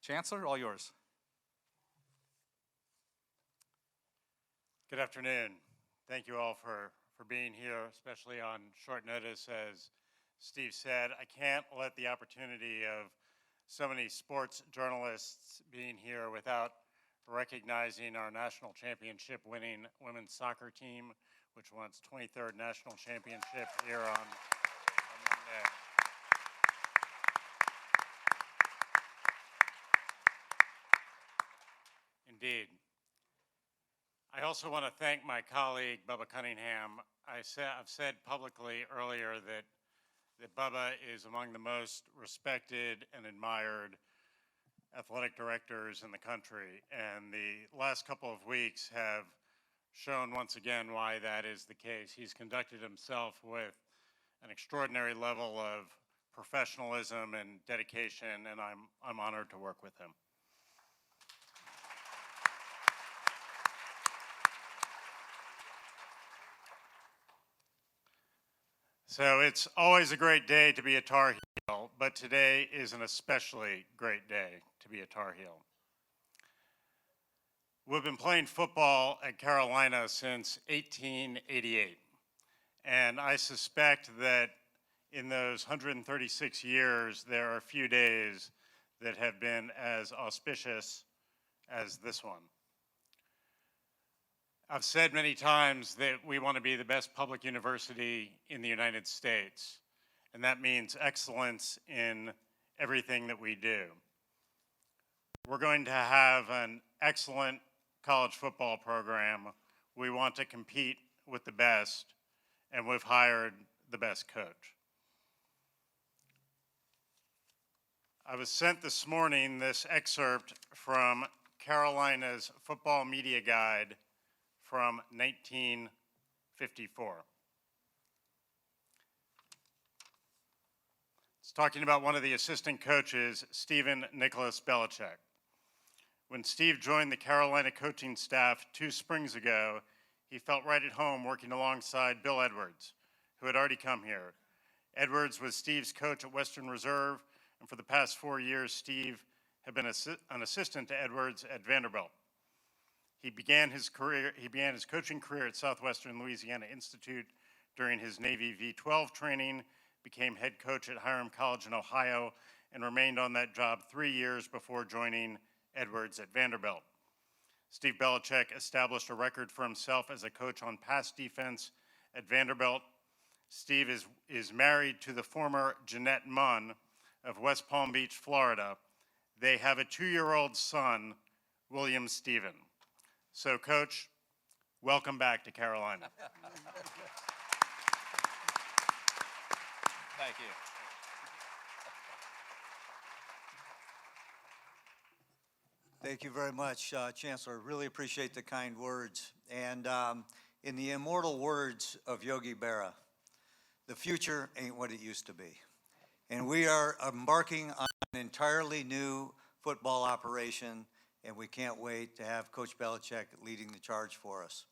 Chancellor, all yours. Good afternoon. Thank you all for being here, especially on short notice. As Steve said, I can't let the opportunity of so many sports journalists being here without recognizing our national championship winning women's soccer team, which won its 23rd national championship here on Monday. Indeed. I also want to thank my colleague, Bubba Cunningham. I've said publicly earlier that Bubba is among the most respected and admired athletic directors in the country, and the last couple of weeks have shown once again why that is the case. He's conducted himself with an extraordinary level of professionalism and dedication, and I'm honored to work with him. So it's always a great day to be a Tar Heel, but today is an especially great day to be a Tar Heel. We've been playing football at Carolina since 1888, and I suspect that in those 136 years, there are a few days that have been as auspicious as this one. I've said many times that we want to be the best public university in the United States, and that means excellence in everything that we do. We're going to have an excellent college football program. We want to compete with the best, and we've hired the best coach. I was sent this morning this excerpt from Carolina's Football Media Guide from 1954. It's talking about one of the assistant coaches, Stephen Nicholas Belichick. When Steve joined the Carolina coaching staff 2 springs ago, he felt right at home working alongside Bill Edwards, who had already come here. Edwards was Steve's coach at Western Reserve, and for the past 4 years, Steve had been an assistant to Edwards at Vanderbilt. He began his coaching career at Southwestern Louisiana Institute during his Navy V-12 training, became head coach at Hiram College in Ohio, and remained on that job 3 years before joining Edwards at Vanderbilt. Steve Belichick established a record for himself as a coach on pass defense at Vanderbilt. Steve is married to the former Jeanette Munn of West Palm Beach, Florida. They have a 2-year-old son, William Stephen. So, Coach, welcome back to Carolina. Thank you. Thank you very much, Chancellor. Really appreciate the kind words. And in the immortal words of Yogi Berra, the future ain't what it used to be. And we are embarking on an entirely new football operation, and we can't wait to have Coach Belichick leading the charge for us.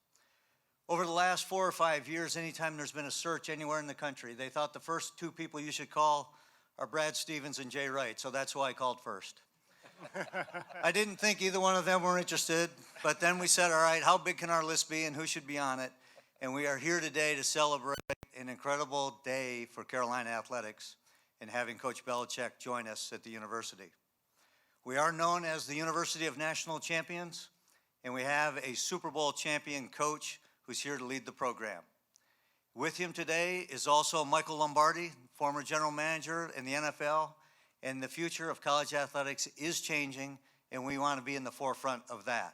Over the last 4 or 5 years, anytime there's been a search anywhere in the country, they thought the first 2 people you should call are Brad Stevens and Jay Wright, so that's who I called first. I didn't think either one of them were interested, but then we said, all right, how big can our list be and who should be on it? And we are here today to celebrate an incredible day for Carolina athletics and having Coach Belichick join us at the university. We are known as the University of National Champions, and we have a Super Bowl champion coach who's here to lead the program. With him today is also Michael Lombardi, former general manager in the NFL, and the future of college athletics is changing, and we want to be in the forefront of that.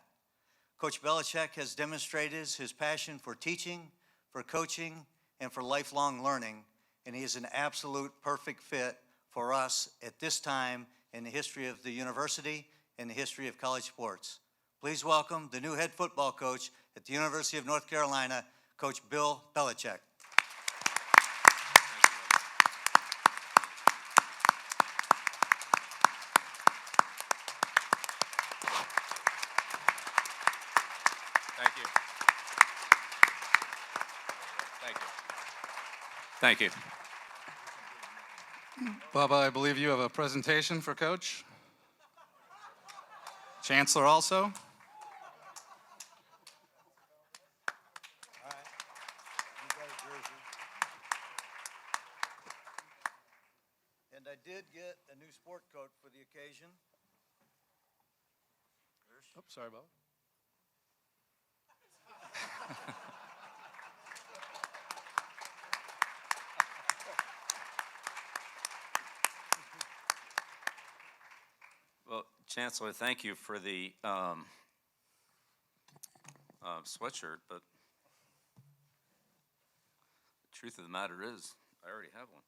Coach Belichick has demonstrated his passion for teaching, for coaching, and for lifelong learning, and he is an absolute perfect fit for us at this time in the history of the university and the history of college sports. Please welcome the new head football coach at the University of North Carolina, Coach Bill Belichick. Thank you. Thank you. Thank you. Bubba, I believe you have a presentation for Coach. Chancellor also. All right. You got a jersey. And I did get a new sport coat for the occasion. Oh, sorry, Bubba. Well, Chancellor, thank you for the sweatshirt, but the truth of the matter is, I already have one.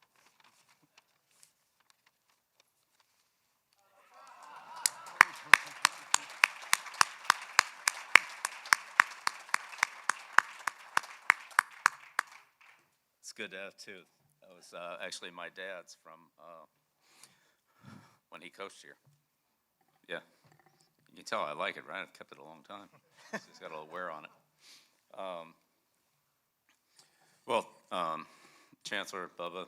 It's good to have two. That was actually my dad's from when he coached here. Yeah. You can tell I like it, right? I've kept it a long time. It's got a little wear on it. Chancellor Bubba,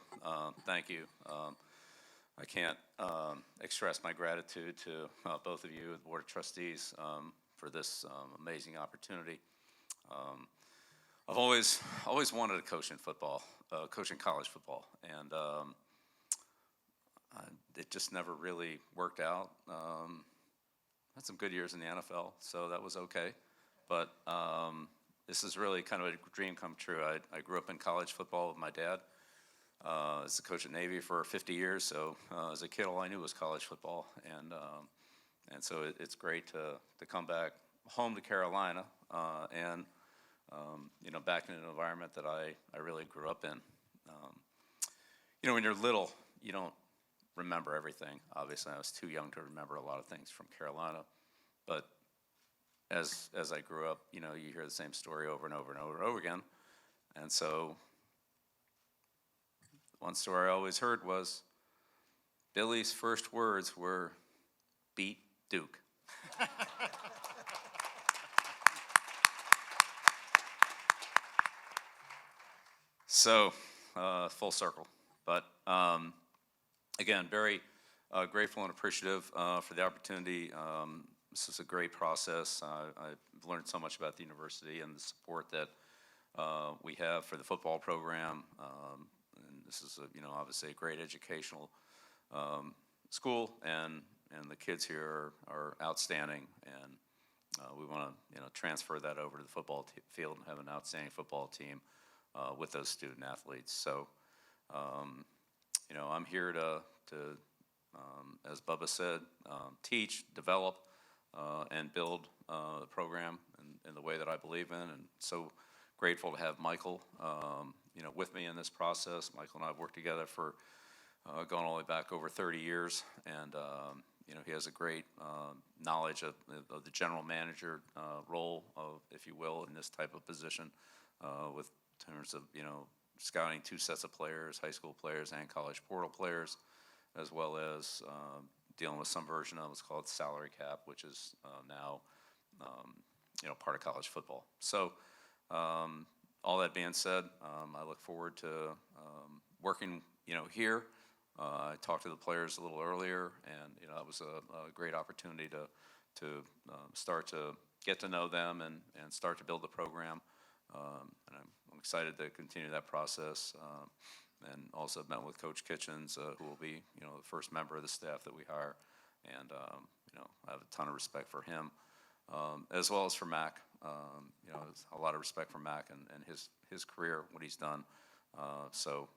thank you. I can't express my gratitude to both of you, the Board of Trustees, for this amazing opportunity. I've always wanted to coach in football, coach in college football, and it just never really worked out. Had some good years in the NFL, so that was okay. But this is really kind of a dream come true. I grew up in college football with my dad. As a coach at Navy for 50 years, so as a kid, all I knew was college football, and so it's great to come back home to Carolina and back in an environment that I really grew up in. When you're little, you don't remember everything. Obviously, I was too young to remember a lot of things from Carolina, but as I grew up, you hear the same story over and over and over and over again, and so one story I always heard was Billy's first words were, "Beat Duke." So, full circle. But again, very grateful and appreciative for the opportunity. This is a great process. I've learned so much about the university and the support that we have for the football program. And this is, obviously a great educational school, and the kids here are outstanding. And we want to, transfer that over to the football field and have an outstanding football team with those student athletes. So, I'm here to as Bubba said, teach, develop, and build the program in the way that I believe in. And so grateful to have Michael, with me in this process. Michael and I have worked together for going all the way back over 30 years, and he has a great knowledge of the general manager role, if you will, in this type of position, with terms of scouting two sets of players, high school players and college portal players, as well as dealing with some version of what's called salary cap, which is now part of college football. So all that being said, I look forward to working here. I talked to the players a little earlier, and that was a great opportunity to start to get to know them and start to build the program. And I'm excited to continue that process. And also met with Coach Kitchens, who will be, the first member of the staff that we hire. And, I have a ton of respect for him, as well as for Mac. A lot of respect for Mac and his career, what he's done. So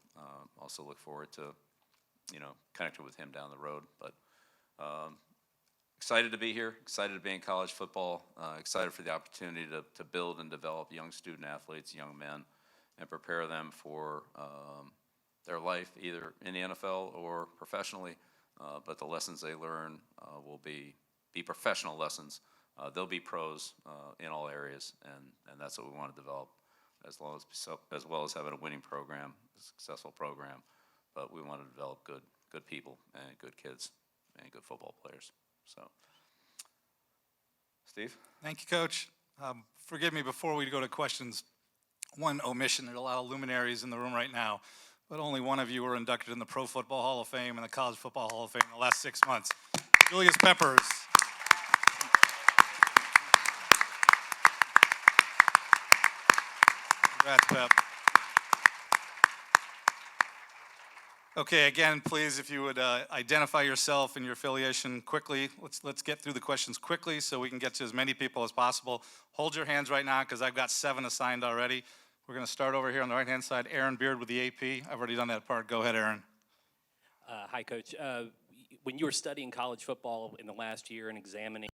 also look forward to, connecting with him down the road. But excited to be here, excited to be in college football, excited for the opportunity to build and develop young student athletes, young men, and prepare them for their life, either in the NFL or professionally. But the lessons they learn will be professional lessons. They'll be pros in all areas, and that's what we want to develop, as well as having a winning program, a successful program. But we want to develop good people and good kids and good football players. So, Steve? Thank you, Coach. Forgive me before we go to questions. One omission. There are a lot of luminaries in the room right now, but only one of you were inducted in the Pro Football Hall of Fame and the College Football Hall of Fame in the last 6 months. Julius Peppers. Congrats, Pep. Okay, again, please, if you would identify yourself and your affiliation quickly. Let's get through the questions quickly so we can get to as many people as possible. Hold your hands right now because I've got 7 assigned already. We're going to start over here on the right-hand side. Aaron Beard with the AP. I've already done that part. Go ahead, Aaron. Hi, Coach. When you were studying college football in the last year and examining,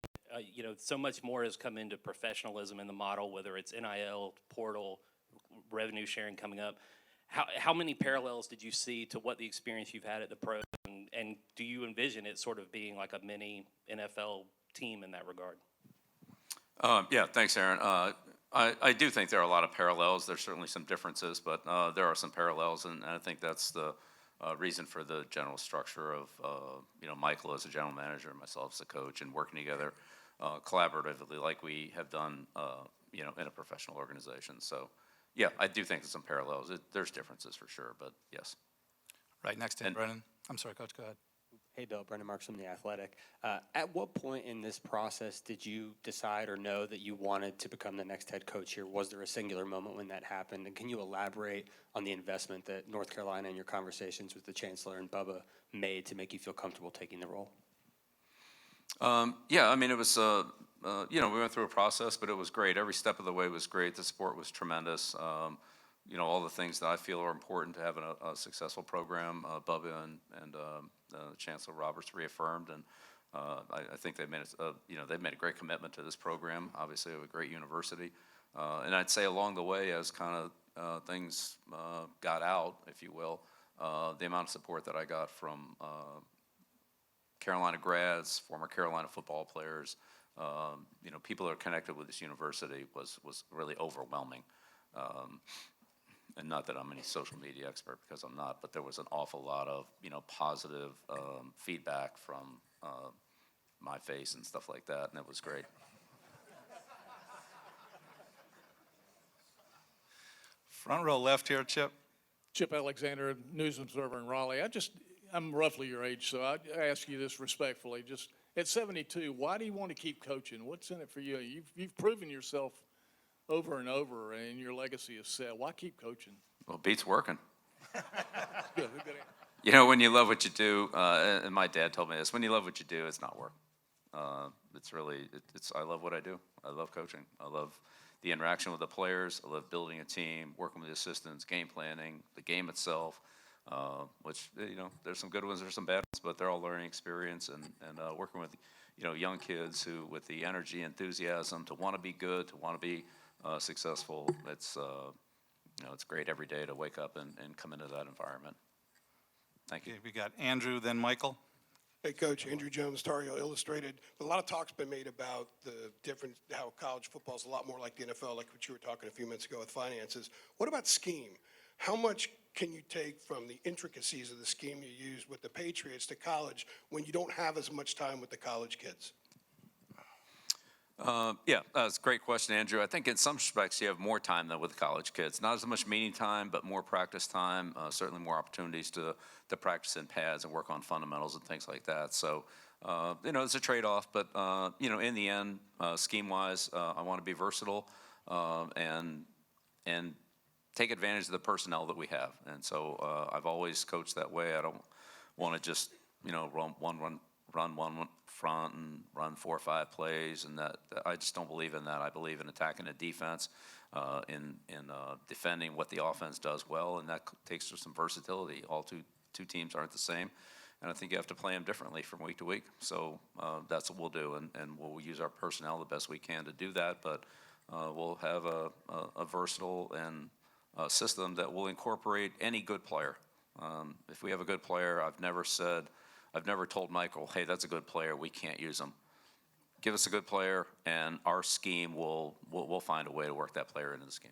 so much more has come into professionalism in the model, whether it's NIL, portal, revenue sharing coming up. How many parallels did you see to what the experience you've had at the pros, and do you envision it sort of being like a mini NFL team in that regard? Yeah, thanks, Aaron. I do think there are a lot of parallels. There's certainly some differences, but there are some parallels, and I think that's the reason for the general structure of Michael as a general manager and myself as a coach, and working together collaboratively like we have done in a professional organization. So yeah, I do think there's some parallels. There's differences for sure, but yes. Right next to him, Brennan. I'm sorry, Coach, go ahead. Hey, Bill, Brendan Marks from The Athletic. At what point in this process did you decide or know that you wanted to become the next head coach here? Was there a singular moment when that happened? And can you elaborate on the investment that North Carolina and your conversations with the Chancellor and Bubba made to make you feel comfortable taking the role? Yeah, I mean, it was, we went through a process, but it was great. Every step of the way was great. The support was tremendous. All the things that I feel are important to having a successful program, Bubba and Chancellor Roberts reaffirmed, and I think they've made a great commitment to this program. Obviously, we have a great university, and I'd say along the way, as kind of things got out, if you will, the amount of support that I got from Carolina grads, former Carolina football players, people that are connected with this university was really overwhelming. And not that I'm any social media expert, because I'm not, but there was an awful lot of, positive feedback from my face and stuff like that, and it was great. Front row left here, Chip. Chip Alexander, News Observer in Raleigh. I'm roughly your age, so I ask you this respectfully. Just at 72, why do you want to keep coaching? What's in it for you? You've proven yourself over and over, and your legacy is set. Why keep coaching? Well, beats working. Good. When you love what you do, and my dad told me this, when you love what you do, it's not work. I love what I do. I love coaching. I love the interaction with the players. I love building a team, working with the assistants, game planning, the game itself, which, there's some good ones, there's some bad ones, but they're all learning experience, and working with, young kids who, with the energy, enthusiasm to want to be good, to want to be successful. It's great every day to wake up and come into that environment. Thank you. Okay, we got Andrew, then Michael. Hey, Coach. Andrew Jones, Tar Heel Illustrated. A lot of talk's been made about the difference, how college football is a lot more like the NFL, like what you were talking a few minutes ago with finances. What about scheme? How much can you take from the intricacies of the scheme you use with the Patriots to college when you don't have as much time with the college kids? Yeah, that's a great question, Andrew. I think in some respects you have more time than with college kids. Not as much meeting time, but more practice time. Certainly more opportunities to practice in pads and work on fundamentals and things like that. So, it's a trade-off. But, in the end, scheme-wise, I want to be versatile and take advantage of the personnel that we have. And so I've always coached that way. I don't want to just, run one front and run 4 or 5 plays, and that I just don't believe in that. I believe in attacking a defense, in defending what the offense does well, and that takes some versatility. All two teams aren't the same, and I think you have to play them differently from week to week. So that's what we'll do, and we'll use our personnel the best we can to do that. But we'll have a versatile and system that will incorporate any good player. If we have a good player, I've never told Michael, hey, that's a good player, we can't use him. Give us a good player, and our scheme we'll find a way to work that player into the scheme.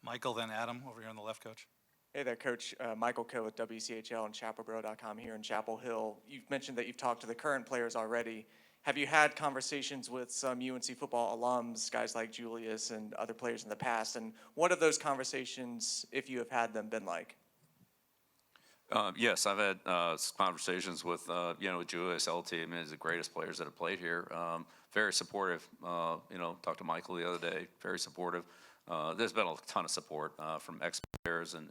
Michael, then Adam, over here on the left, Coach. Hey there, Coach. Michael Kill with WCHL and ChapelBro.com here in Chapel Hill. You've mentioned that you've talked to the current players already. Have you had conversations with some UNC football alums, guys like Julius and other players in the past? And what have those conversations, if you have had them, been like? Yes, I've had conversations with Julius, LT. I mean, he's the greatest players that have played here. Very supportive. Talked to Michael the other day. Very supportive. there's been a ton of support from ex-players and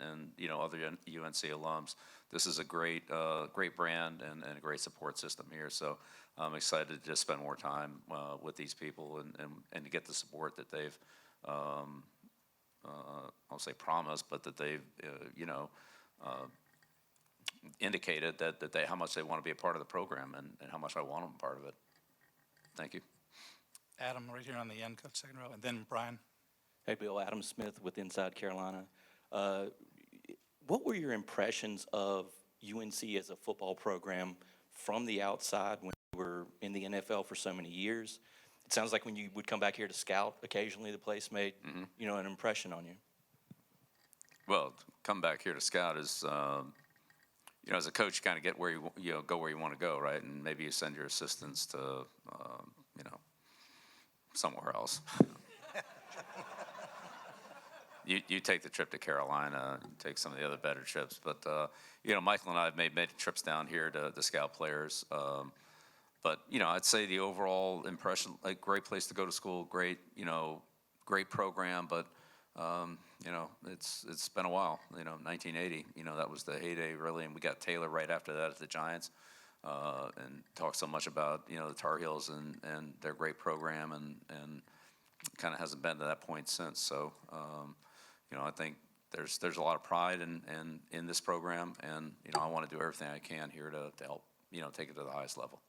other UNC alums. This is a great brand and a great support system here. So I'm excited to just spend more time with these people and to get the support that they've, I'll say promised, but that they've, indicated that they, how much they want to be a part of the program and how much I want them part of it. Thank you. Adam, right here on the end, coach, second row, and then Brian. Hey, Bill, Adam Smith with Inside Carolina. What were your impressions of UNC as a football program from the outside when you were in the NFL for so many years? It sounds like when you would come back here to scout, occasionally the place made, an impression on you. Well, come back here to scout is, as a coach, you kind of get where go where you want to go, right? And maybe you send your assistants to, somewhere else. You take the trip to Carolina, take some of the other better trips. But, Michael and I have made many trips down here to scout players. But, I'd say the overall impression, like, great place to go to school, great program. But, it's been a while, 1980, that was the heyday, really. And we got Taylor right after that at the Giants and talked so much about, the Tar Heels and their great program and kind of hasn't been to that point since. So, I think there's a lot of pride in this program, and I want to do everything I can here to help take it to the highest level.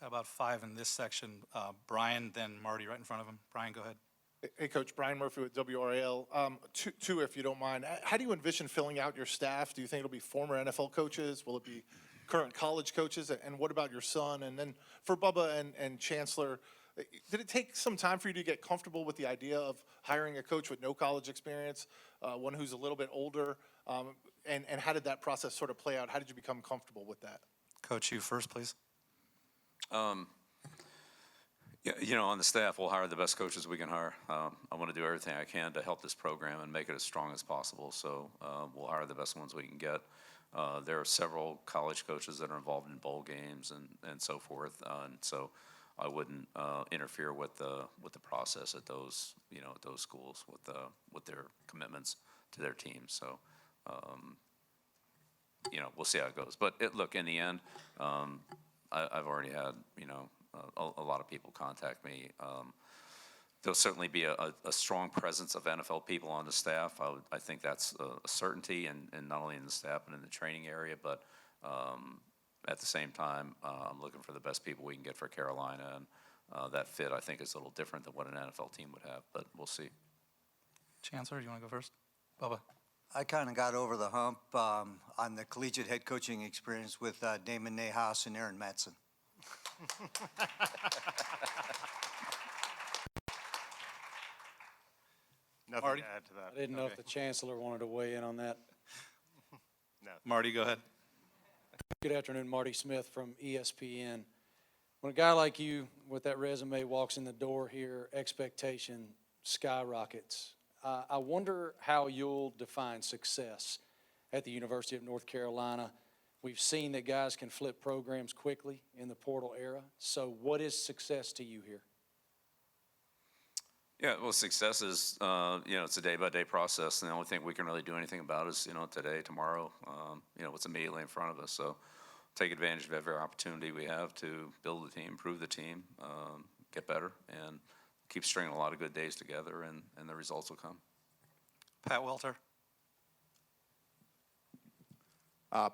Got about 5 in this section. Brian, then Marty right in front of him. Brian, go ahead. Hey, Coach, Brian Murphy with WRAL. Two, if you don't mind. How do you envision filling out your staff? Do you think it'll be former NFL coaches? Will it be current college coaches? And what about your son? And then for Bubba and Chancellor, did it take some time for you to get comfortable with the idea of hiring a coach with no college experience, one who's a little bit older? And how did that process sort of play out? How did you become comfortable with that? Coach, you first, please. Yeah, on the staff, we'll hire the best coaches we can hire. I want to do everything I can to help this program and make it as strong as possible. So we'll hire the best ones we can get. There are several college coaches that are involved in bowl games and so forth. And so I wouldn't interfere with the process at those at those schools with their commitments to their teams. So we'll see how it goes. But look, in the end, I've already had a lot of people contact me. There'll certainly be a strong presence of NFL people on the staff. I think that's a certainty, and not only in the staff but in the training area. But at the same time, I'm looking for the best people we can get for Carolina, and that fit I think is a little different than what an NFL team would have. But we'll see. Chancellor, you want to go first? Bubba. I kind of got over the hump on the collegiate head coaching experience with Damon Nahas and Aaron Matson. Nothing Marty? to add to that. I didn't know if the Chancellor wanted to weigh in on that. No. Marty, go ahead. Good afternoon, Marty Smith from ESPN. When a guy like you with that resume walks in the door here, expectation skyrockets. I wonder how you'll define success at the University of North Carolina. We've seen that guys can flip programs quickly in the portal era. So what is success to you here? Yeah, well, success is, it's a day-by-day process, and the only thing we can really do anything about is, today, tomorrow, what's immediately in front of us. So take advantage of every opportunity we have to build the team, improve the team, get better, and keep stringing a lot of good days together, and the results will come. Pat Welter.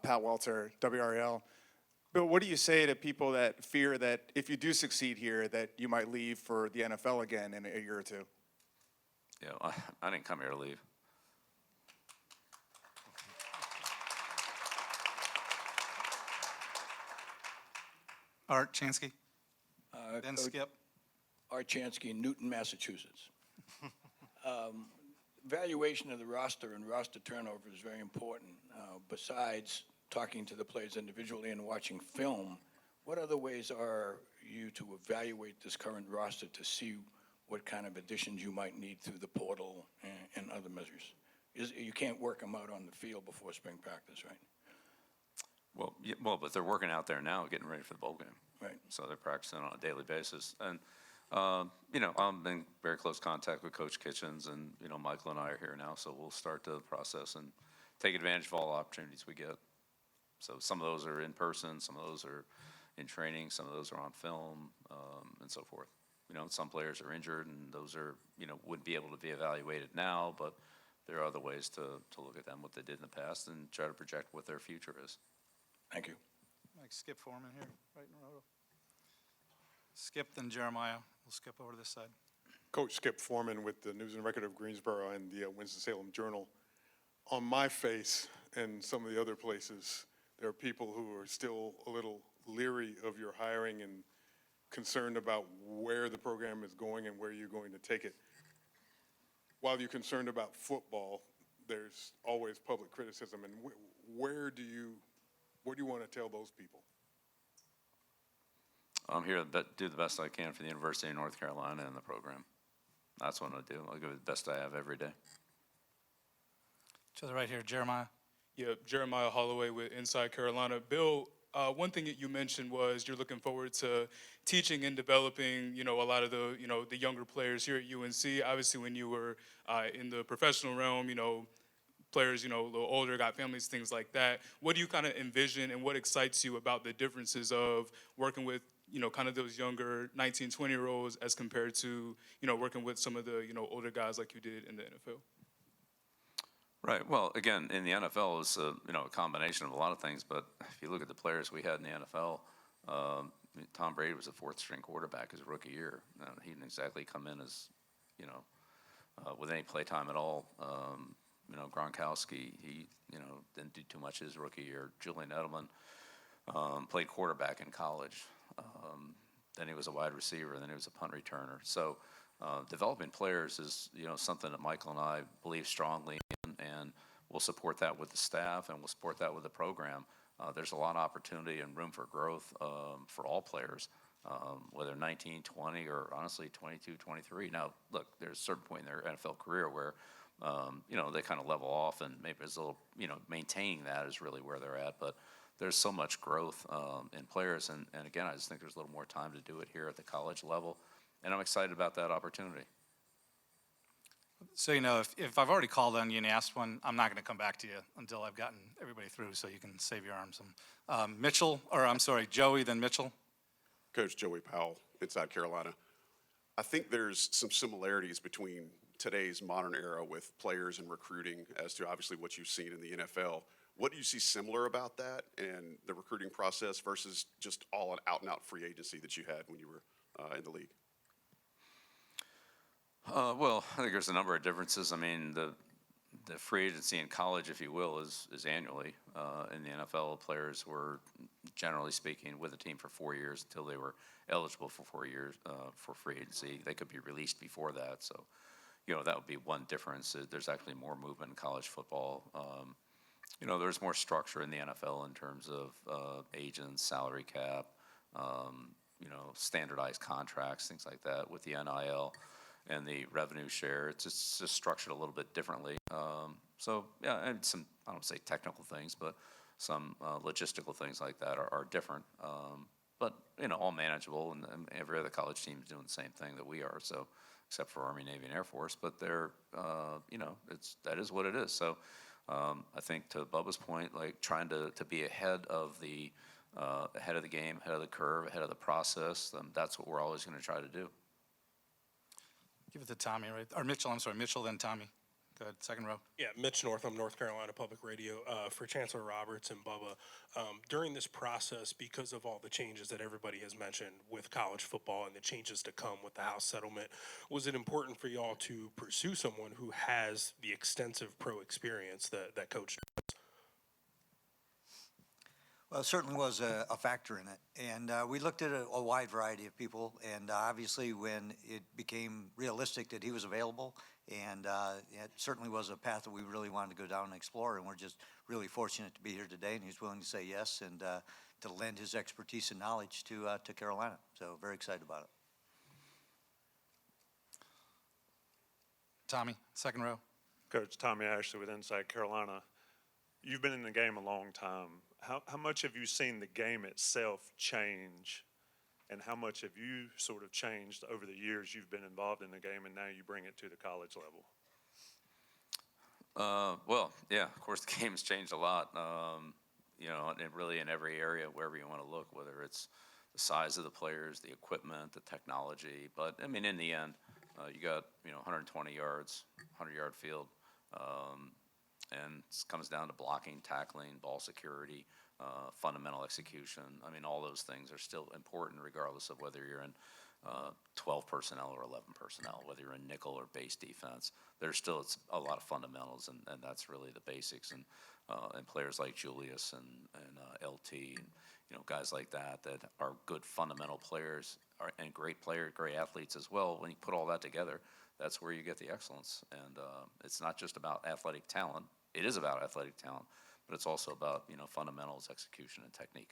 Pat Welter, WRL. Bill, what do you say to people that fear that if you do succeed here, that you might leave for the NFL again in a year or two? Yeah, I didn't come here to leave. Art Chansky. Then Skip. Art Chansky in Newton, Massachusetts. Valuation of the roster and roster turnover is very important. Besides talking to the players individually and watching film, what other ways are you to evaluate this current roster to see what kind of additions you might need through the portal and other measures? You can't work them out on the field before spring practice, right? Well, but they're working out there now, getting ready for the bowl game. Right. So they're practicing on a daily basis. And I'm in very close contact with Coach Kitchens, and, Michael and I are here now, so we'll start the process and take advantage of all opportunities we get. So some of those are in person, some of those are in training, some of those are on film, and so forth. Some players are injured, and those are, wouldn't be able to be evaluated now, but there are other ways to look at them, what they did in the past, and try to project what their future is. Thank you. Like Skip Foreman here, right in a row. Skip, then Jeremiah. We'll skip over to this side. Coach Skip Foreman with the News and Record of Greensboro and the Winston-Salem Journal. On my face and some of the other places, there are people who are still a little leery of your hiring and concerned about where the program is going and where you're going to take it. While you're concerned about football, there's always public criticism. And where do you want to tell those people? I'm here to do the best I can for the University of North Carolina and the program. That's what I'm going to do. I'll give it the best I have every day. To the right here, Jeremiah. Yeah, Jeremiah Holloway with Inside Carolina. Bill, one thing that you mentioned was you're looking forward to teaching and developing, a lot of the younger players here at UNC. Obviously, when you were in the professional realm, players, a little older, got families, things like that. What do you kind of envision and what excites you about the differences of working with, kind of those younger 19, 20-year-olds as compared to, working with some of the, older guys like you did in the NFL? Right. Well, again, in the NFL, it's a combination of a lot of things. But if you look at the players we had in the NFL, Tom Brady was a fourth-string quarterback his rookie year. He didn't exactly come in as, with any play time at all. Gronkowski, he, didn't do too much his rookie year. Julian Edelman played quarterback in college. Then he was a wide receiver, and then he was a punt returner. So developing players is, something that Michael and I believe strongly in, and we'll support that with the staff, and we'll support that with the program. There's a lot of opportunity and room for growth for all players, whether 19, 20, or honestly 22, 23. Now, look, there's a certain point in their NFL career where, they kind of level off, and maybe it's a little, maintaining that is really where they're at. But there's so much growth in players, and again, I just think there's a little more time to do it here at the college level, and I'm excited about that opportunity. So, if I've already called on you and asked one, I'm not going to come back to you until I've gotten everybody through, so you can save your arms. Joey, then Mitchell. Coach Joey Powell, Inside Carolina. I think there's some similarities between today's modern era with players and recruiting as to obviously what you've seen in the NFL. What do you see similar about that and the recruiting process versus just all an out-and-out free agency that you had when you were in the league? Well, I think there's a number of differences. I mean, the free agency in college, if you will, is annually. In the NFL, players were, generally speaking, with a team for 4 years until they were eligible for 4 years for free agency. They could be released before that. So, that would be one difference. There's actually more movement in college football. There's more structure in the NFL in terms of agents, salary cap, standardized contracts, things like that with the NIL and the revenue share. It's just structured a little bit differently. And some, I don't say technical things, but some logistical things like that are different. But, all manageable, and every other college team is doing the same thing that we are, so except for Army, Navy, and Air Force. But they're, that is what it is. So I think to Bubba's point, like trying to be ahead of the game, ahead of the curve, ahead of the process, that's what we're always going to try to do. Give it to Tommy, right? Or Mitchell, Mitchell, then Tommy. Go ahead, second row. Yeah, Mitch Northam, North Carolina Public Radio. For Chancellor Roberts and Bubba, during this process, because of all the changes that everybody has mentioned with college football and the changes to come with the House settlement, was it important for y'all to pursue someone who has the extensive pro experience that Coach does? Well, it certainly was a factor in it. And we looked at a wide variety of people. And obviously, when it became realistic that he was available, and it certainly was a path that we really wanted to go down and explore. And we're just really fortunate to be here today. And he's willing to say yes and to lend his expertise and knowledge to Carolina. So very excited about it. Tommy, second row. Coach Tommy Ashley with Inside Carolina. You've been in the game a long time. How much have you seen the game itself change and how much have you sort of changed over the years you've been involved in the game, and now you bring it to the college level? Well, yeah, of course, the game's changed a lot, and really in every area, wherever you want to look, whether it's the size of the players, the equipment, the technology. But, I mean, in the end, you got, 120 yards, 100-yard field, and it comes down to blocking, tackling, ball security, fundamental execution. I mean, all those things are still important regardless of whether you're in 12 personnel or 11 personnel, whether you're in nickel or base defense. There's still a lot of fundamentals, and that's really the basics. And players like Julius and LT, and guys like that are good fundamental players and great athletes as well. When you put all that together, that's where you get the excellence. And it's not just about athletic talent. It is about athletic talent, but it's also about fundamentals, execution, and technique.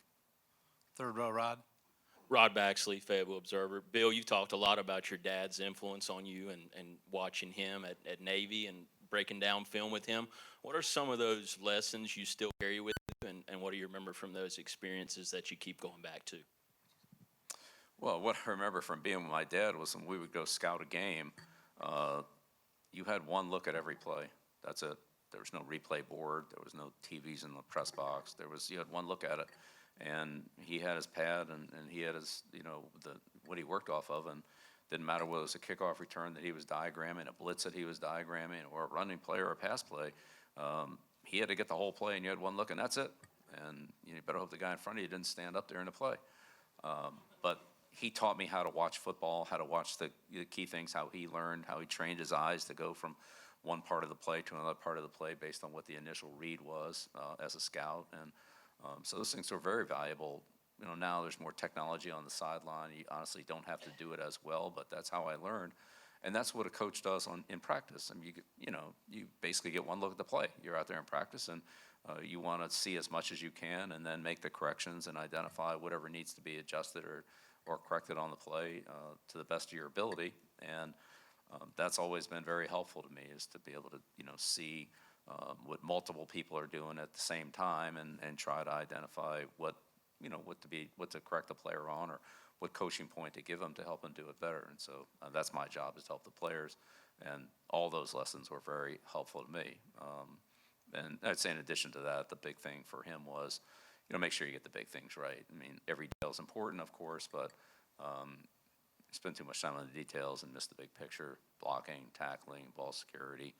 Third row, Rod. Rod Baxley, Fayetteville Observer. Bill, you've talked a lot about your dad's influence on you and watching him at Navy and breaking down film with him. What are some of those lessons you still carry with you, and what do you remember from those experiences that you keep going back to? Well, what I remember from being with my dad was when we would go scout a game, you had one look at every play. That's it. There was no replay board. There was no TVs in the press box. You had one look at it. And he had his pad, and he had his, what he worked off of, and didn't matter whether it was a kickoff return that he was diagramming, a blitz that he was diagramming, or a running play or a pass play. He had to get the whole play, and you had one look, and that's it. And you better hope the guy in front of you didn't stand up there in the play. But he taught me how to watch football, how to watch the key things, how he learned, how he trained his eyes to go from one part of the play to another part of the play based on what the initial read was as a scout. And so those things are very valuable. Now there's more technology on the sideline. You honestly don't have to do it as well, but that's how I learned. And that's what a coach does in practice. I mean, you basically get one look at the play. You're out there in practice, and you want to see as much as you can and then make the corrections and identify whatever needs to be adjusted or corrected on the play to the best of your ability. And that's always been very helpful to me, is to be able to, see what multiple people are doing at the same time and try to identify what to correct the player on, or what coaching point to give them to help them do it better. And so that's my job, is to help the players. And all those lessons were very helpful to me. And I'd say in addition to that, the big thing for him was, make sure you get the big things right. I mean, every detail is important, of course, but spend too much time on the details and miss the big picture: blocking, tackling, ball security,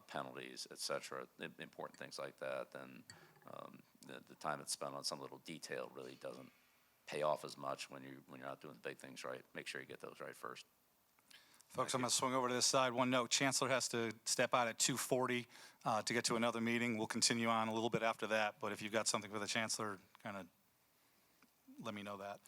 penalties, etc. Important things like that. Then the time it's spent on some little detail really doesn't pay off as much when you're not doing the big things right. Make sure you get those right first. Folks, I'm going to swing over to this side. One note: Chancellor has to step out at 2:40 to get to another meeting. We'll continue on a little bit after that, but if you've got something for the Chancellor, kind of let me know that.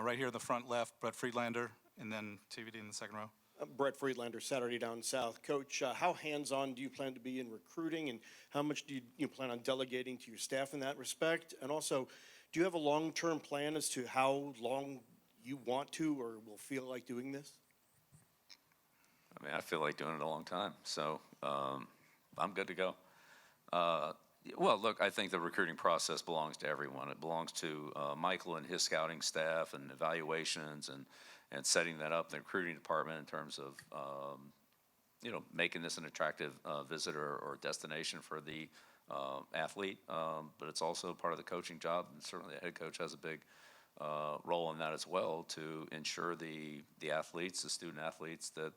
Right here in the front left, Brett Friedlander, and then TVD in the second row. Brett Friedlander, Saturday Down South. Coach, how hands-on do you plan to be in recruiting, and how much do you plan on delegating to your staff in that respect? And also, do you have a long-term plan as to how long you want to or will feel like doing this? I mean, I feel like doing it a long time, so I'm good to go. Well, look, I think the recruiting process belongs to everyone. It belongs to Michael and his scouting staff and evaluations and setting that up, the recruiting department, in terms of making this an attractive visitor or destination for the athlete. But it's also part of the coaching job, and certainly the head coach has a big role in that as well, to ensure the athletes, the student athletes, that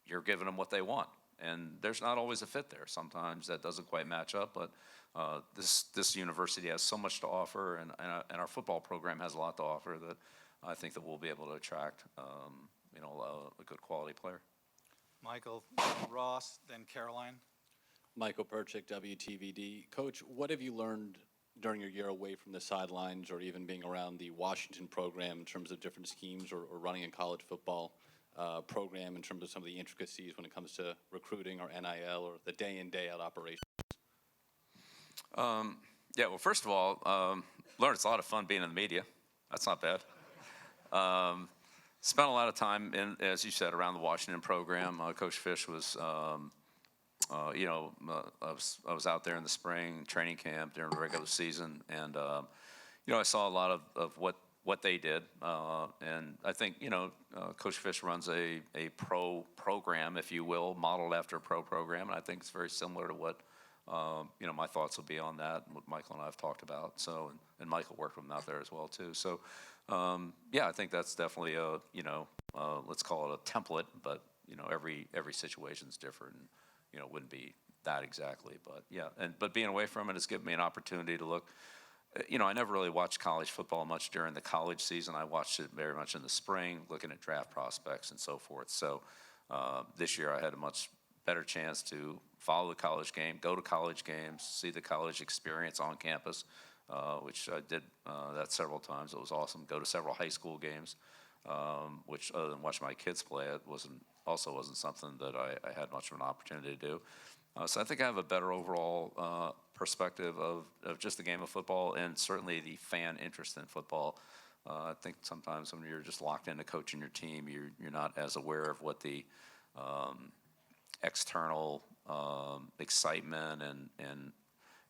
you're giving them what they want. And there's not always a fit there. Sometimes that doesn't quite match up, but this university has so much to offer, and our football program has a lot to offer, that I think that we'll be able to attract a good quality player. Michael, Ross, then Caroline. Michael Perchik, WTVD. Coach, what have you learned during your year away from the sidelines, or even being around the Washington program, in terms of different schemes or running a college football program, in terms of some of the intricacies when it comes to recruiting or NIL or the day-in, day-out operations? Yeah, well, first of all, learned it's a lot of fun being in the media. That's not bad. Spent a lot of time, as you said, around the Washington program. Coach Fish was, I was out there in the spring training camp during the regular season, and I saw a lot of what what they did. And I think, Coach Fish runs a pro program, if you will, modeled after a pro program. And I think it's very similar to what, my thoughts will be on that, and what Michael and I have talked about. So, and Michael worked with him out there as well, too. So, I think that's definitely let's call it a template, but, every situation's different and, wouldn't be that exactly. But, but being away from it has given me an opportunity to look. I never really watched college football much during the college season. I watched it very much in the spring, looking at draft prospects and so forth. So this year I had a much better chance to follow the college game, go to college games, see the college experience on campus, which I did that several times. It was awesome. Go to several high school games, which other than watch my kids play, it wasn't something that I had much of an opportunity to do. So I think I have a better overall perspective of just the game of football, and certainly the fan interest in football. I think sometimes when you're just locked into coaching your team, you're not as aware of what the external excitement and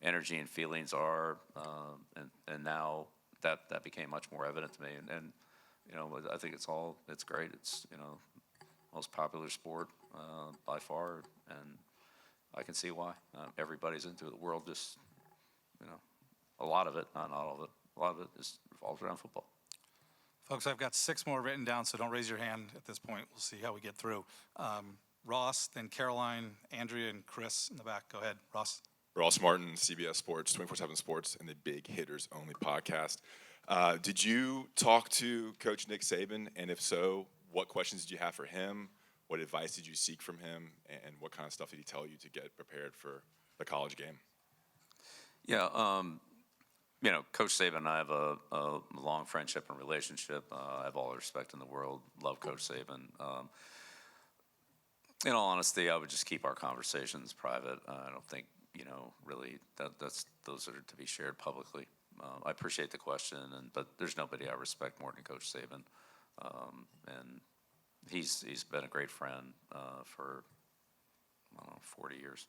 energy and feelings are, and now that became much more evident to me. And I think it's great. It's most popular sport by far, and I can see why. Everybody's into it. The world just, a lot of it, not all of it, a lot of it just revolves around football. Folks, I've got 6 more written down, so don't raise your hand at this point. We'll see how we get through. Ross, then Caroline, Andrea, and Chris in the back. Go ahead, Ross. Ross Martin, CBS Sports, 24/7 Sports, and the Big Hitters Only podcast. Did you talk to Coach Nick Saban? And if so, what questions did you have for him? What advice did you seek from him? And what kind of stuff did he tell you to get prepared for the college game? Yeah, Coach Saban and I have a long friendship and relationship. I have all the respect in the world. Love Coach Saban. In all honesty, I would just keep our conversations private. I don't think, really those are to be shared publicly. I appreciate the question, but there's nobody I respect more than Coach Saban. And he's been a great friend for 40 years.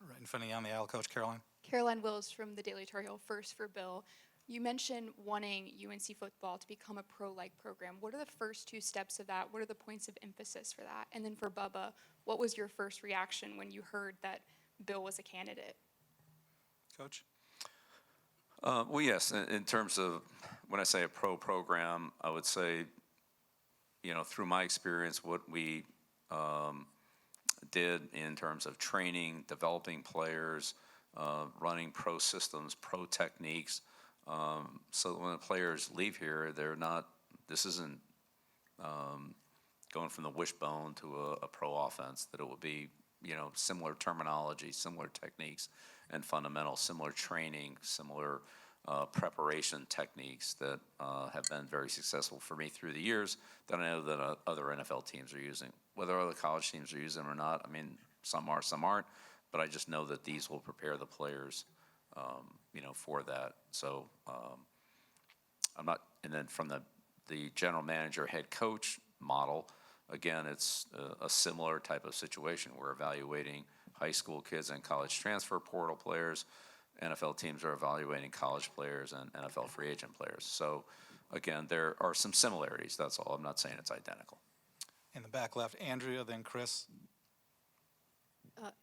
Right in front of you on the aisle, Coach Caroline. Caroline Wills from the Daily Tar Heel. First for Bill. You mentioned wanting UNC football to become a pro-like program. What are the first 2 steps of that? What are the points of emphasis for that? And then for Bubba, what was your first reaction when you heard that Bill was a candidate? Coach? Well, yes, in terms of when I say a pro program, I would say, through my experience, what we did in terms of training, developing players, running pro systems, pro techniques, so when the players leave here, this isn't going from the wishbone to a pro offense, that it will be, similar terminology, similar techniques and fundamentals, similar training, similar preparation techniques that have been very successful for me through the years that I know that other NFL teams are using. Whether other college teams are using them or not, some are, some aren't, but I just know that these will prepare the players, for that. So I'm not, and then from the general manager, head coach model, again, it's a similar type of situation. We're evaluating high school kids and college transfer portal players. NFL teams are evaluating college players and NFL free agent players. So, again, there are some similarities, that's all. I'm not saying it's identical. In the back left, Andrea, then Chris.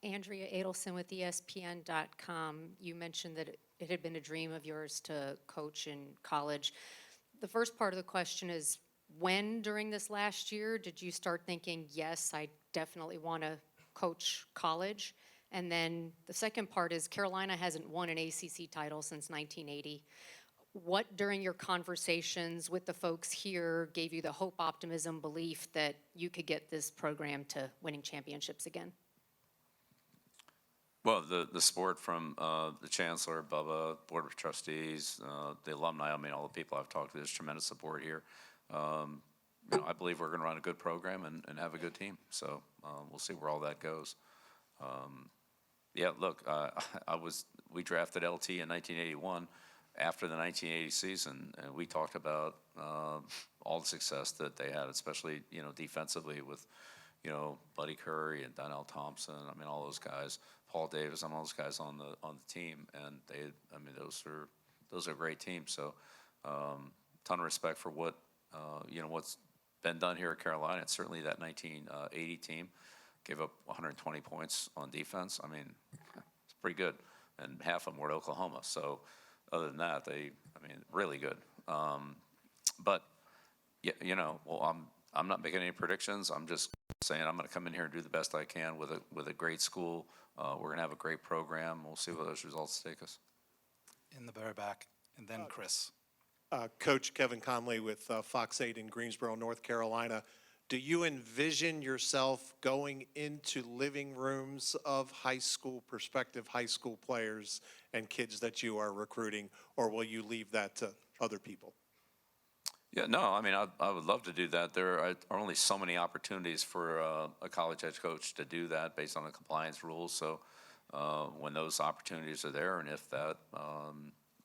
Andrea Adelson with ESPN.com. You mentioned that it had been a dream of yours to coach in college. The first part of the question is, when during this last year did you start thinking, yes, I definitely want to coach college? And then the second part is, Carolina hasn't won an ACC title since 1980. What during your conversations with the folks here gave you the hope, optimism, belief that you could get this program to winning championships again? Well, the support from the Chancellor, Bubba, Board of Trustees, the alumni, all the people I've talked to, there's tremendous support here. I believe we're going to run a good program and have a good team. So we'll see where all that goes. We drafted LT in 1981 after the 1980 season, and we talked about all the success that they had, especially, defensively with, Buddy Curry and Donnell Thompson. All those guys, Paul Davis, all those guys on the team, and those are great teams. So ton of respect for what, what's been done here at Carolina. And certainly that 1980 team gave up 120 points on defense. I mean, it's pretty good. And half of them were at Oklahoma. So other than that, really good. But, I'm not making any predictions. I'm just saying I'm going to come in here and do the best I can with a great school. We're going to have a great program. We'll see where those results take us. In the very back, and then Chris. Coach Kevin Conley with Fox 8 in Greensboro, North Carolina. Do you envision yourself going into living rooms of prospective high school players and kids that you are recruiting, or will you leave that to other people? Yeah, no, I would love to do that. There are only so many opportunities for a college head coach to do that based on the compliance rules. So when those opportunities are there, and if that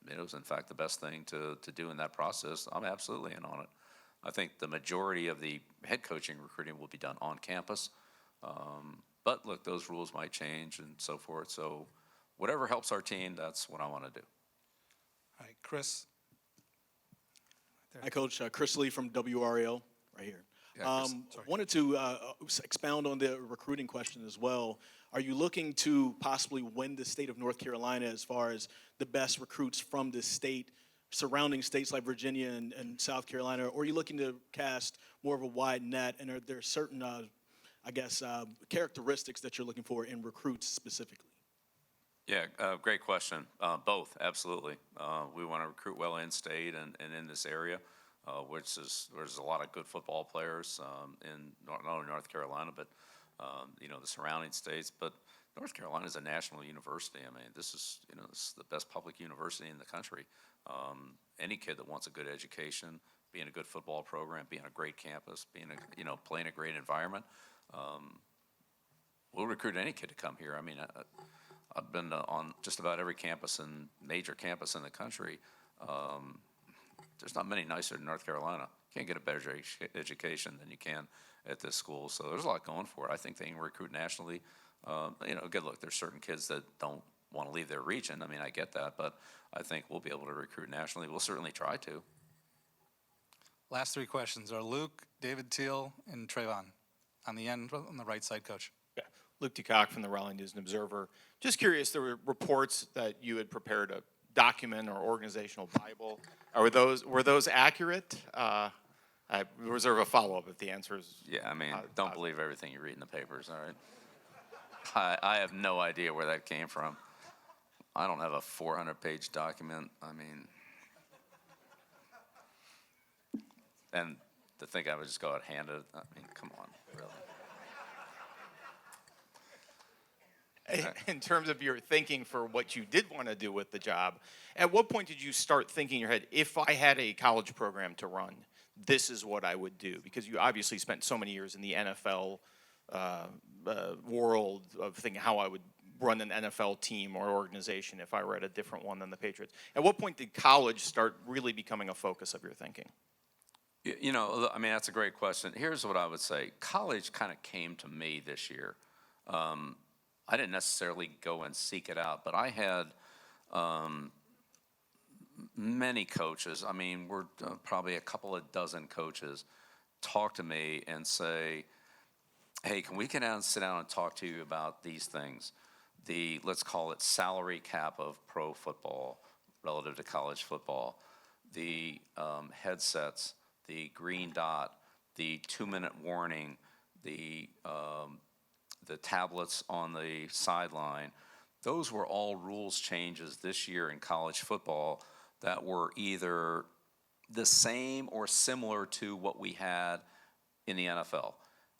is in fact the best thing to do in that process, I'm absolutely in on it. I think the majority of the head coaching recruiting will be done on campus. But look, those rules might change and so forth. So whatever helps our team, that's what I want to do. All right, Chris. Hi, Coach. Chris Lee from WRL, right here. Yeah, Chris, wanted to expound on the recruiting question as well. Are you looking to possibly win the state of North Carolina as far as the best recruits from the state, surrounding states like Virginia and South Carolina, or are you looking to cast more of a wide net, and are there certain, characteristics that you're looking for in recruits specifically? Yeah, great question. Both, absolutely. We want to recruit well in-state and in this area, there's a lot of good football players in not only North Carolina, but the surrounding states. But North Carolina is a national university. This is the best public university in the country. Any kid that wants a good education, being a good football program, being a great campus, playing a great environment, we'll recruit any kid to come here. I've been on just about every major campus in the country. There's not many nicer than North Carolina. You can't get a better education than you can at this school. So there's a lot going for it. I think they can recruit nationally. Good look, there's certain kids that don't want to leave their region. I get that, but I think we'll be able to recruit nationally. We'll certainly try to. Last three questions are Luke, David Teal, and Trayvon. On the end, on the right side, Coach. Yeah. Luke DeCock from the Raleigh News and Observer. Just curious, there were reports that you had prepared a document or organizational Bible. Were those accurate? I reserve a follow-up if the answer is... Yeah, don't believe everything you read in the papers, all right? I have no idea where that came from. I don't have a 400-page document. And to think I would just go out and hand it, come on, really. In terms of your thinking for what you did want to do with the job, at what point did you start thinking in your head, if I had a college program to run, this is what I would do? Because you obviously spent so many years in the NFL world of thinking how I would run an NFL team or organization if I were at a different one than the Patriots. At what point did college start really becoming a focus of your thinking? That's a great question. Here's what I would say. College kind of came to me this year. I didn't necessarily go and seek it out, but I had many coaches, we're probably a couple of dozen coaches, talk to me and say, hey, can we get out and sit down and talk to you about these things? Let's call it salary cap of pro football relative to college football, the headsets, the green dot, the 2-minute warning, the tablets on the sideline. Those were all rules changes this year in college football that were either the same or similar to what we had in the NFL.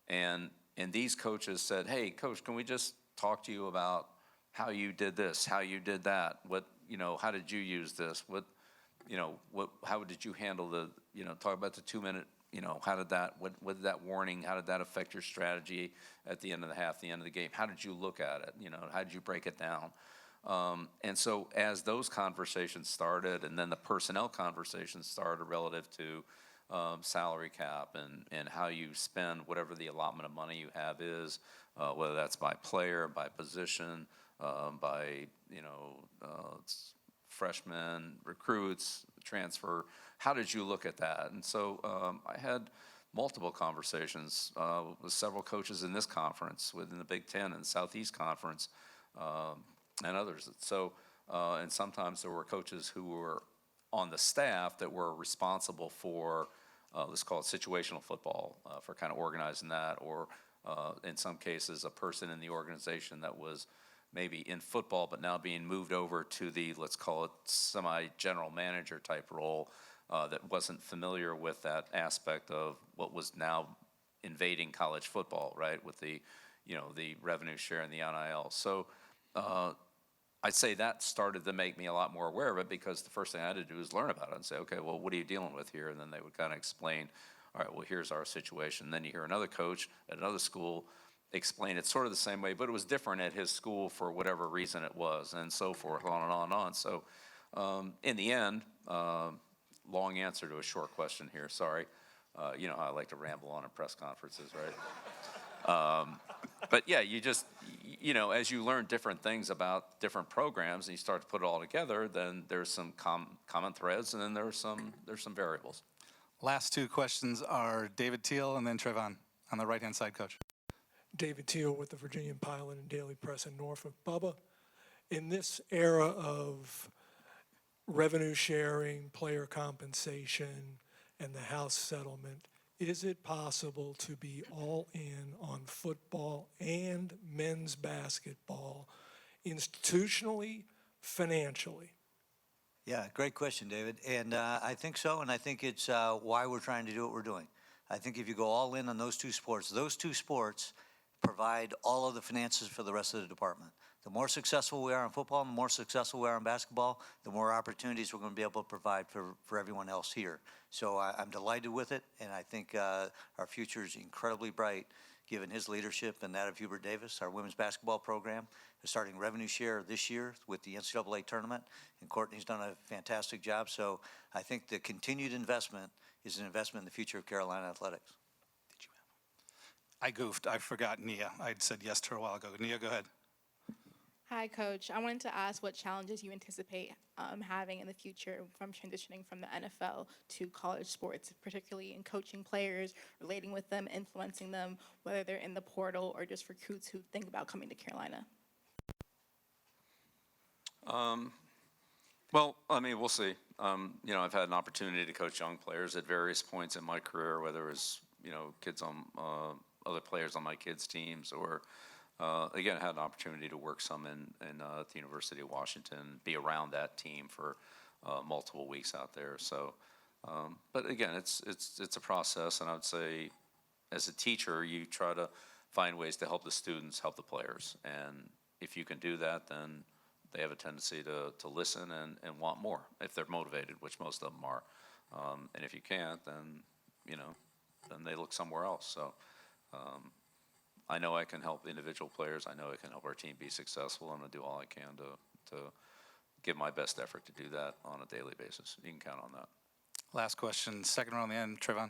And these coaches said, hey, Coach, can we just talk to you about how you did this, how you did that, how did you use this, how did you handle talk about the 2-minute, what did that warning, how did that affect your strategy at the end of the half, the end of the game? How did you look at it? How did you break it down? And so as those conversations started, and then the personnel conversations started relative to salary cap and how you spend whatever the allotment of money you have is, whether that's by player, by position, by freshmen, recruits, transfer. How did you look at that? And so I had multiple conversations with several coaches in this conference, within the Big Ten and the Southeast Conference, and others. So, and sometimes there were coaches who were on the staff that were responsible for, let's call it situational football, for kind of organizing that, or in some cases, a person in the organization that was maybe in football, but now being moved over to the, let's call it, semi-general manager type role, that wasn't familiar with that aspect of what was now invading college football, right, with the, the revenue share and the NIL. So I'd say that started to make me a lot more aware of it, because the first thing I had to do was learn about it and say, okay, well, what are you dealing with here? And then they would kind of explain, all right, well, here's our situation. Then you hear another coach at another school explain it sort of the same way, but it was different at his school for whatever reason it was, and so forth, on and on and on. So in the end, long answer to a short question here, sorry. You know how I like to ramble on in press conferences, right? But yeah, you just, as you learn different things about different programs and you start to put it all together, then there's some common threads, and then there's some variables. Last two questions are David Teal and then Trevon on the right-hand side, Coach. David Teal with the Virginia Pilot and Daily Press in Norfolk. Bubba, in this era of revenue sharing, player compensation, and the House settlement, is it possible to be all in on football and men's basketball, institutionally, financially? Yeah, great question, David. And I think so, and I think it's why we're trying to do what we're doing. I think if you go all in on those two sports provide all of the finances for the rest of the department. The more successful we are in football, and the more successful we are in basketball, the more opportunities we're going to be able to provide for everyone else here. So I'm delighted with it, and I think our future is incredibly bright given his leadership and that of Hubert Davis. Our women's basketball program is starting revenue share this year with the NCAA tournament, and Courtney's done a fantastic job. So I think the continued investment is an investment in the future of Carolina athletics. I goofed. I forgot Nia. I said yes to her a while ago. Nia, go ahead. Hi, Coach. I wanted to ask what challenges you anticipate having in the future from transitioning from the NFL to college sports, particularly in coaching players, relating with them, influencing them, whether they're in the portal or just recruits who think about coming to Carolina. Well, I mean, we'll see. I've had an opportunity to coach young players at various points in my career, whether it was, kids on other players on my kids' teams, or again, I had an opportunity to work some at the University of Washington, be around that team for multiple weeks out there. So, but again, it's a process, and I would say, as a teacher, you try to find ways to help the students, help the players, and if you can do that, then they have a tendency to listen and want more if they're motivated, which most of them are. And if you can't, then then they look somewhere else. So. I know I can help individual players. I know I can help our team be successful. I'm going to do all I can to give my best effort to do that on a daily basis. You can count on that. Last question, second row on the end, Trevon.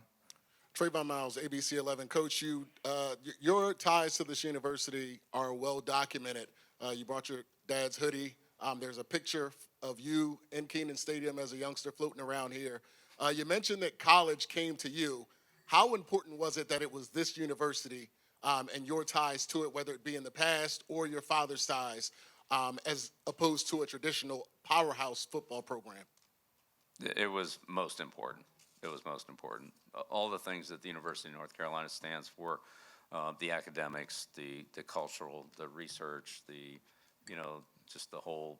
Trayvon Miles, ABC 11. Coach, your ties to this university are well documented. You brought your dad's hoodie. There's a picture of you in Kenan Stadium as a youngster floating around here. You mentioned that college came to you. How important was it that it was this university and your ties to it, whether it be in the past or your father's ties, as opposed to a traditional powerhouse football program? It was most important. It was most important. All the things that the University of North Carolina stands for, the academics, the cultural, the research, just the whole,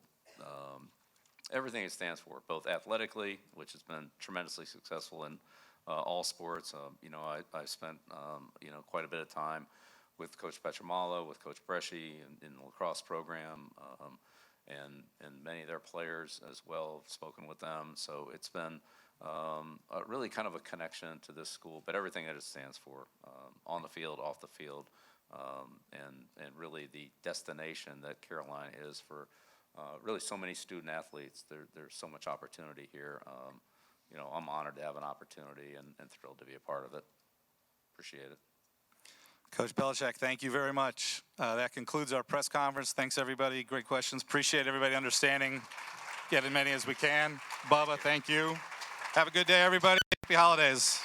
everything it stands for, both athletically, which has been tremendously successful in all sports. I spent quite a bit of time with Coach Petramala, with Coach Bresci in the lacrosse program, and many of their players as well. I've spoken with them, so it's been really kind of a connection to this school, but everything that it stands for, on the field, off the field, and really the destination that Carolina is for really so many student athletes. There's so much opportunity here. I'm honored to have an opportunity and thrilled to be a part of it. Appreciate it. Coach Belichick, thank you very much. That concludes our press conference. Thanks, everybody. Great questions. Appreciate everybody understanding get as many as we can. Bubba, thank you. Have a good day, everybody. Happy holidays.